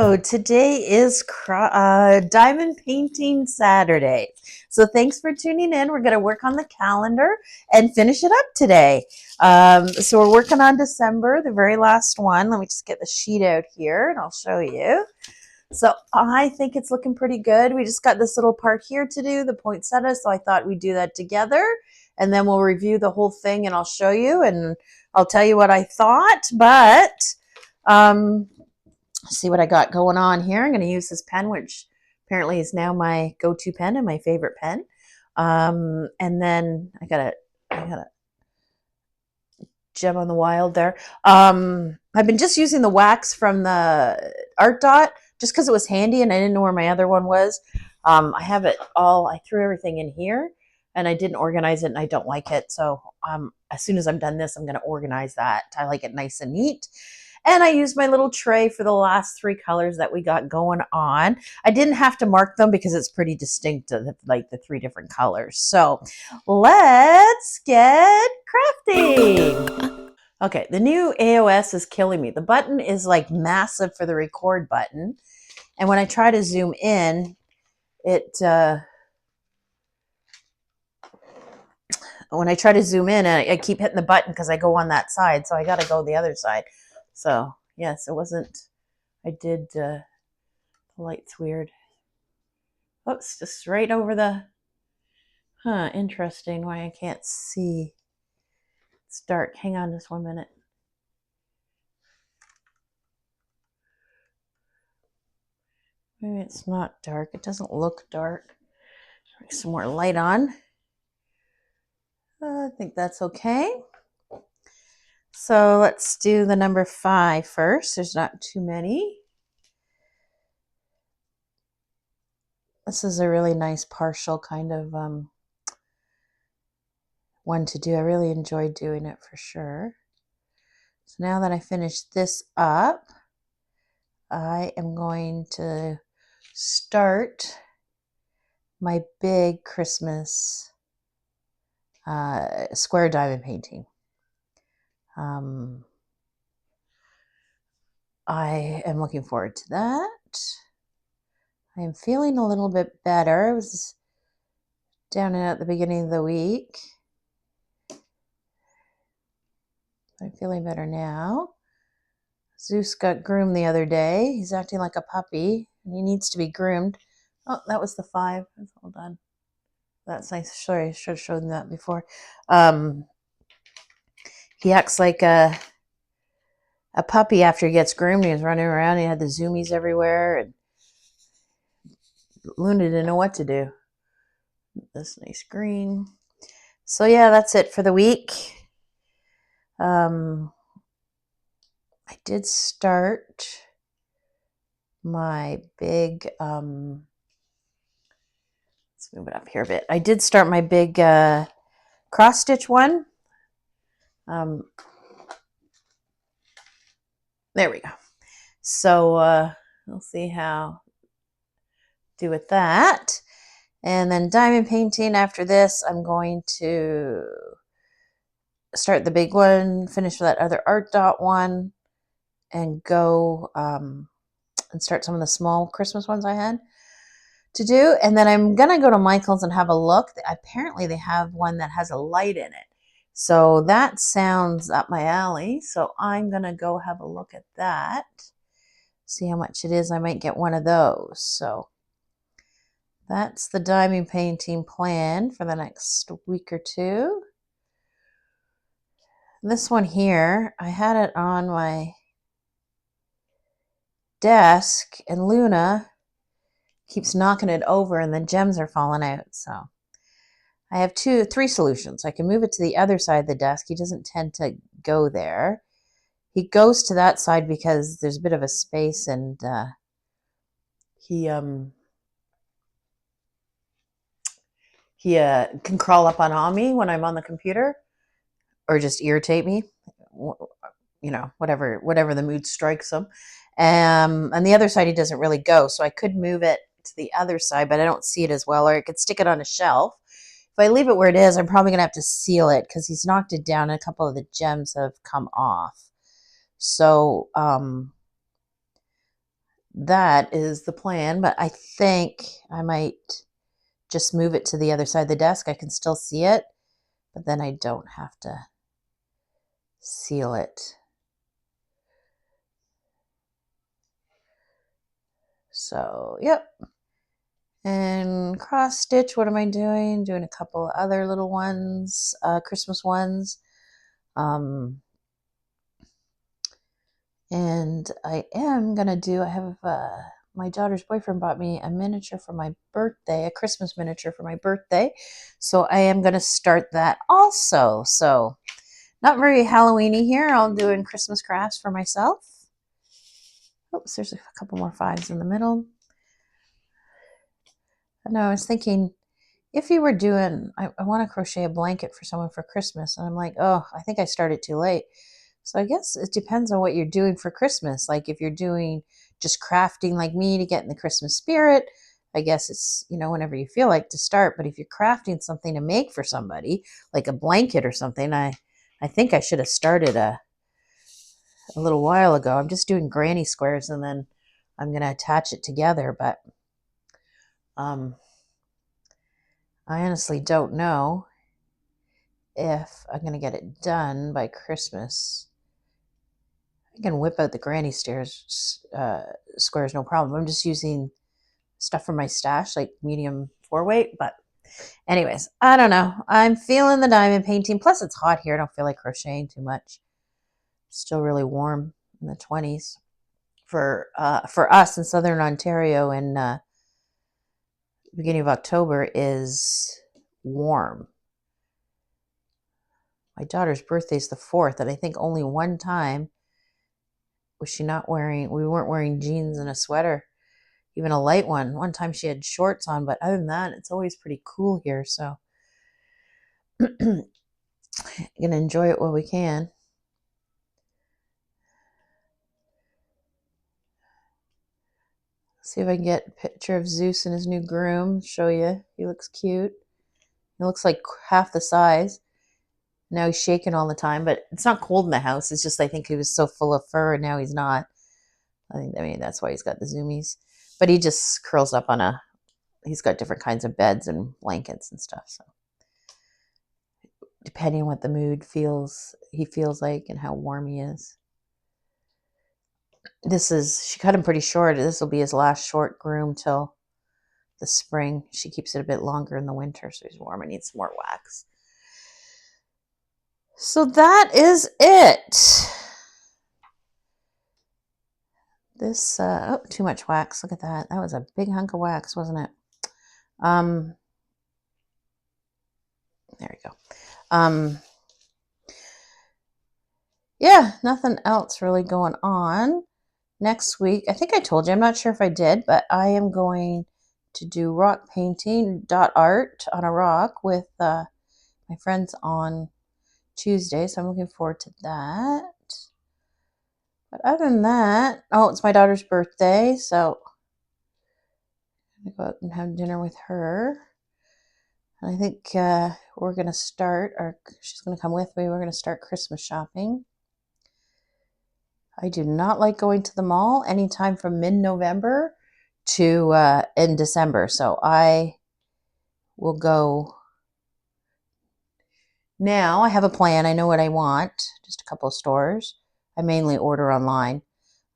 So today is Diamond Painting Saturday. So thanks for tuning in. We're going to work on the calendar and finish it up today. So we're working on December, the very last one. Let me just get the sheet out here and I'll show you. So I think it's looking pretty good. We just got this little part here to do, the poinsettia. So I thought we'd do that together and then we'll review the whole thing and I'll show you and I'll tell you what I thought. But see what I got going on here. I'm going to use this pen, which apparently is now my go-to pen and my favorite pen. And then I got a gem on the wild there. I've been just using the wax from the Art Dot just because it was handy and I didn't know where my other one was. I have it all, I threw everything in here and I didn't organize it and I don't like it. So as soon as I'm done this, I'm going to organize that. I like it nice and neat. And I used my little tray for the last three colors that we got going on. I didn't have to mark them because it's pretty distinct, like the three different colors. So let's get crafting. Okay, the new AOS is killing me. The button is like massive for the record button. And when I try to zoom in, I keep hitting the button because I go on that side. So I got to go the other side. So yes, it wasn't, the light's weird. Oops, just right over the, interesting why I can't see. It's dark. Hang on just 1 minute. Maybe it's not dark. It doesn't look dark. Bring some more light on. I think that's okay. So let's do the number 5 first. There's not too many. This is a really nice partial kind of one to do. I really enjoyed doing it for sure. So now that I finished this up, I am going to start my big Christmas square diamond painting. I am looking forward to that. I am feeling a little bit better. I was down and out at the beginning of the week. I'm feeling better now. Zeus got groomed the other day. He's acting like a puppy and he needs to be groomed. Oh, that was the 5. That's all done. That's nice. Sorry, I should have shown that before. He acts like a puppy after he gets groomed. He was running around. He had the zoomies everywhere. And Luna didn't know what to do. This nice green. So yeah, that's it for the week. I did start my big, let's move it up here a bit. I did start my big cross stitch one. There we go. So we'll see how do with that. And then diamond painting after this, I'm going to start the big one, finish that other Art Dot one, and go and start some of the small Christmas ones I had to do. And then I'm going to go to Michael's and have a look. Apparently they have one that has a light in it. So that sounds up my alley. So I'm going to go have a look at that. See how much it is. I might get one of those. So that's the diamond painting plan for the next week or two. This one here, I had it on my desk and Luna keeps knocking it over and the gems are falling out. So I have 3 solutions. I can move it to the other side of the desk. He doesn't tend to go there. He goes to that side because there's a bit of a space and he can crawl up on me when I'm on the computer or just irritate me, you know, whatever the mood strikes him. And the other side he doesn't really go, so I could move it to the other side, but I don't see it as well, or I could stick it on a shelf. If I leave it where it is, I'm probably going to have to seal it because he's knocked it down and a couple of the gems have come off. So that is the plan, but I think I might just move it to the other side of the desk. I can still see it, but then I don't have to seal it. So, yep. And cross stitch, what am I doing? Doing a couple other little ones, Christmas ones. And I am going to do, I have, my daughter's boyfriend bought me a miniature for my birthday, a Christmas miniature for my birthday. So I am going to start that also. So not very Halloween-y here. I'm doing Christmas crafts for myself. Oops, there's a couple more 5s in the middle. I know, I was thinking, if you were doing, I want to crochet a blanket for someone for Christmas. And I'm like, oh, I think I started too late. So I guess it depends on what you're doing for Christmas. Like if you're doing just crafting like me to get in the Christmas spirit, I guess it's, whenever you feel like to start. But if you're crafting something to make for somebody, like a blanket or something, I think I should have started a little while ago. I'm just doing granny squares and then I'm going to attach it together. But I honestly don't know if I'm going to get it done by Christmas. I can whip out the granny squares, no problem. I'm just using stuff from my stash, like medium 4-weight. But anyways, I don't know. I'm feeling the diamond painting. Plus, it's hot here. I don't feel like crocheting too much. It's still really warm in the 20s for us in Southern Ontario. In beginning of October is warm. My daughter's birthday is the 4th, and I think only one time was she not wearing, we weren't wearing jeans and a sweater, even a light one. One time she had shorts on, but other than that, it's always pretty cool here. So gonna enjoy it while we can. See if I can get a picture of Zeus and his new groom. Show you. He looks cute. He looks like half the size. Now he's shaking all the time, but it's not cold in the house. It's just I think he was so full of fur, and now he's not. I mean that's why he's got the zoomies. But he just curls up on he's got different kinds of beds and blankets and stuff. So depending on what the mood he feels like and how warm he is. She cut him pretty short. This will be his last short groom till the spring. She keeps it a bit longer in the winter, so he's warm and needs some more wax. So that is it. This, oh, too much wax. Look at that. That was a big hunk of wax, wasn't it? There we go. Yeah, nothing else really going on. Next week, I think I told you, I'm not sure if I did, but I am going to do rock painting art on a rock with my friends on Tuesday, so I'm looking forward to that. But other than that, oh, it's my daughter's birthday, so I'm going to go out and have dinner with her. And I think we're going to start, or she's going to come with me, we're going to start Christmas shopping. I do not like going to the mall anytime from mid-November to in December. So I will go now. I have a plan. I know what I want. Just a couple of stores. I mainly order online.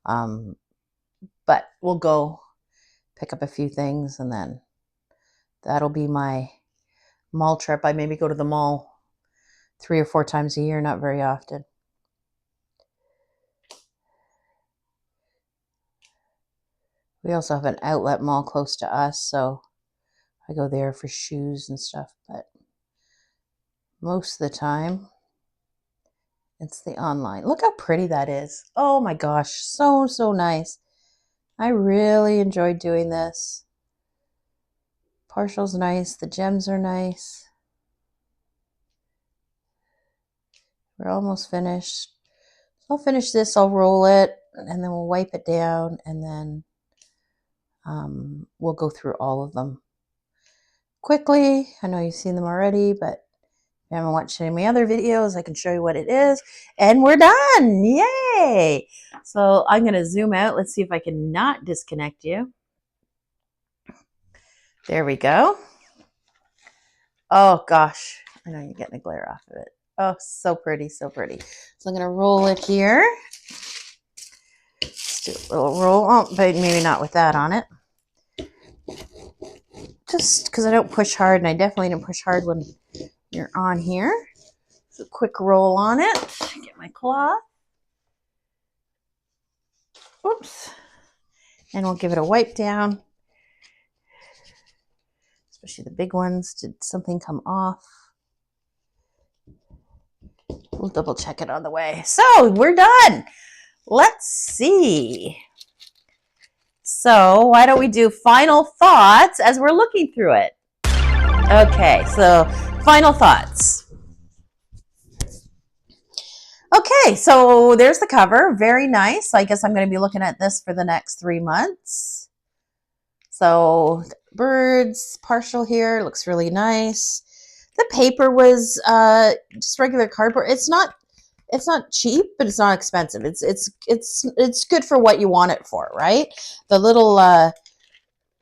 But we'll go pick up a few things and then that'll be my mall trip. I maybe go to the mall 3 or 4 times a year, not very often. We also have an outlet mall close to us, so I go there for shoes and stuff, but most of the time it's the online. Look how pretty that is. Oh my gosh, so nice. I really enjoyed doing this. Partial's nice, the gems are nice. We're almost finished. I'll finish this, I'll roll it, and then we'll wipe it down, and then we'll go through all of them quickly. I know you've seen them already, but you haven't watched any of my other videos, I can show you what it is. And we're done. Yay! So I'm going to zoom out. Let's see if I can not disconnect you. There we go. Oh, gosh. I know you're getting a glare off of it. Oh, so pretty, so pretty. So I'm going to roll it here. Let's do a little roll. Oh, but maybe not with that on it. Just because I don't push hard, and I definitely didn't push hard when you're on here. So a quick roll on it. Get my cloth. Oops. And we'll give it a wipe down. Especially the big ones. Did something come off? We'll double check it on the way. So we're done. Let's see. So why don't we do final thoughts as we're looking through it? Okay, so final thoughts. Okay, so there's the cover. Very nice. I guess I'm going to be looking at this for the next 3 months. So birds, partial here, looks really nice. The paper was just regular cardboard. It's not cheap, but it's not expensive. It's good for what you want it for, right? The little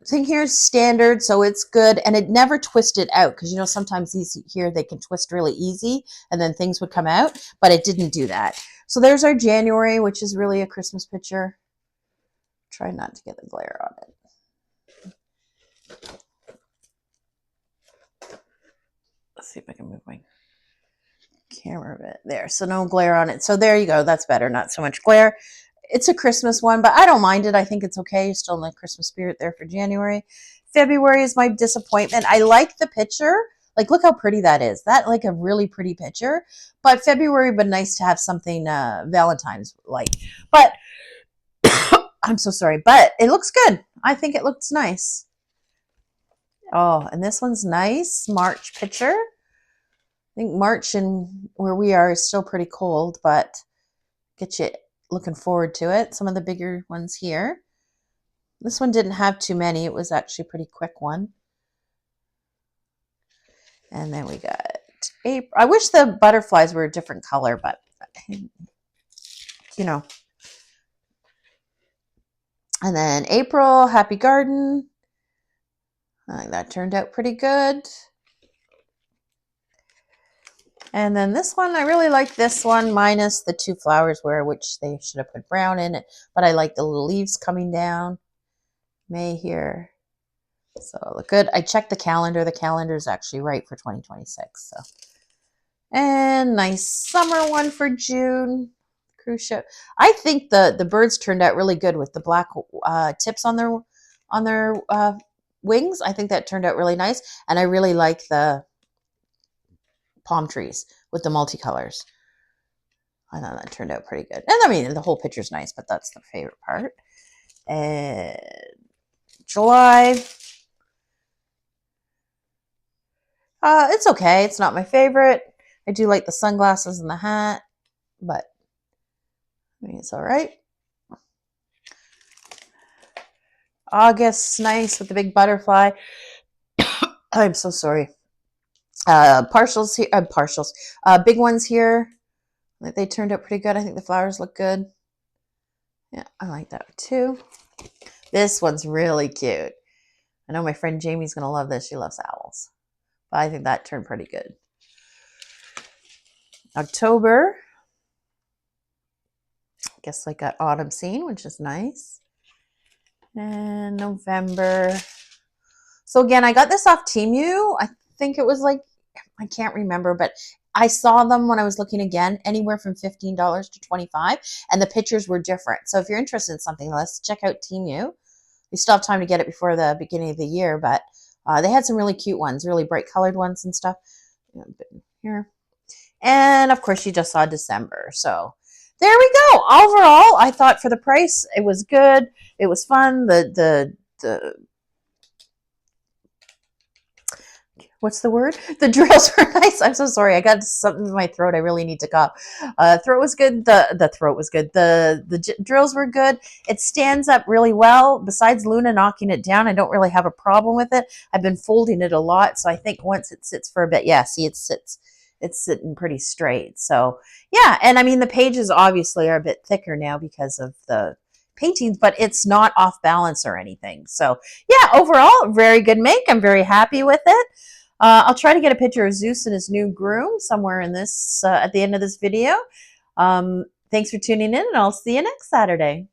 thing here is standard, so it's good, and it never twisted out, because you know sometimes these here they can twist really easy and then things would come out, but it didn't do that. So there's our January, which is really a Christmas picture. Try not to get the glare on it. Let's see if I can move my camera a bit there, so no glare on it. So there you go, that's better, not so much glare. It's a Christmas one, but I don't mind it. I think it's okay. Still in the Christmas spirit there for January. February is my disappointment. I like the picture. Like, look how pretty that is. That, like, a really pretty picture. But February would be nice to have something Valentine's like. But, I'm so sorry. But it looks good. I think it looks nice. Oh, and this one's nice. March picture. I think March and where we are is still pretty cold, but get you looking forward to it. Some of the bigger ones here. This one didn't have too many. It was actually a pretty quick one. And then we got April. I wish the butterflies were a different color, but you know. And then April, Happy Garden. I think that turned out pretty good. And then this one, I really like this one, minus the 2 flowers which they should have put brown in it. But I like the little leaves coming down. May here. So look good. I checked the calendar. The calendar is actually right for 2026. So, and nice summer one for June. Cruise ship. I think the birds turned out really good with the black tips on their wings. I think that turned out really nice. And I really like the palm trees with the multicolors. I thought that turned out pretty good. And I mean, the whole picture's nice, but that's the favorite part. And July. It's okay. It's not my favorite. I do like the sunglasses and the hat, but I mean, it's all right. August, nice with the big butterfly. I'm so sorry. Partials here, big ones here. They turned out pretty good. I think the flowers look good. Yeah, I like that too. This one's really cute. I know my friend Jamie's going to love this. She loves owls. But I think that turned pretty good. October. I guess I got autumn scene, which is nice. And November. So again, I got this off Temu. I think it was like, I can't remember, but I saw them when I was looking again, anywhere from $15 to $25, and the pictures were different. So if you're interested in something, let's check out Temu. We still have time to get it before the beginning of the year, but they had some really cute ones, really bright colored ones and stuff. Here. And of course, you just saw December. So there we go. Overall, I thought for the price, it was good. It was fun. What's the word? The drills were nice. I'm so sorry. I got something in my throat. I really need to cough. Throat was good. The throat was good. The drills were good. It stands up really well. Besides Luna knocking it down, I don't really have a problem with it. I've been folding it a lot, so I think once it sits for a bit, yeah, see, it sits it's sitting pretty straight. So yeah, and I mean the pages obviously are a bit thicker now because of the paintings, but it's not off balance or anything. So yeah, overall, very good make. I'm very happy with it. I'll try to get a picture of Zeus and his new groom somewhere in this at the end of this video. Thanks for tuning in, and I'll see you next Saturday.